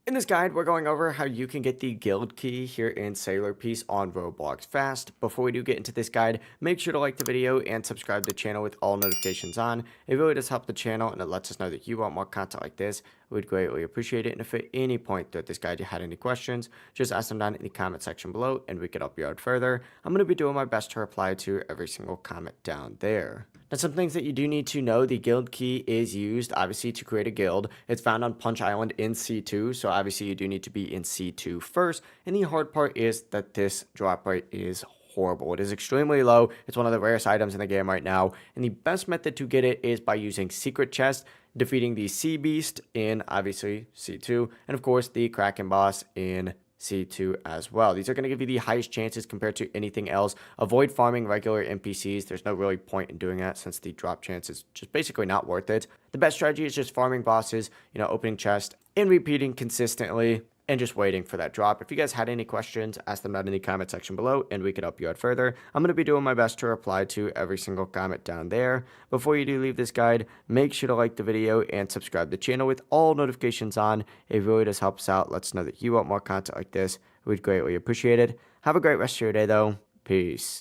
In this guide, we're going over how you can get the guild key here in Sailor Peace on Roblox fast. Before we do get into this guide, make sure to like the video and subscribe to the channel with all notifications on. It really does help the channel and it lets us know that you want more content like this. We'd greatly appreciate it. And if at any point throughout this guide you had any questions, just ask them down in the comment section below and we can help you out further. I'm going to be doing my best to reply to every single comment down there. Now, some things that you do need to know: the guild key is used obviously to create a guild. It's found on Punch Island in C2, so obviously you do need to be in C2 first. And the hard part is that this drop rate is horrible. It is extremely low. It's one of the rarest items in the game right now. And the best method to get it is by using secret chest, defeating the Sea Beast in obviously C2, and of course the Kraken boss in C2 as well. These are going to give you the highest chances compared to anything else. Avoid farming regular NPCs. There's no really point in doing that since the drop chance is just basically not worth it. The best strategy is just farming bosses, opening chest and repeating consistently and just waiting for that drop. If you guys had any questions, ask them down in the comment section below and we could help you out further. I'm going to be doing my best to reply to every single comment down there. Before you do leave this guide, make sure to like the video and subscribe to the channel with all notifications on. It really does help us out. Let us know that you want more content like this. We'd greatly appreciate it. Have a great rest of your day though. Peace.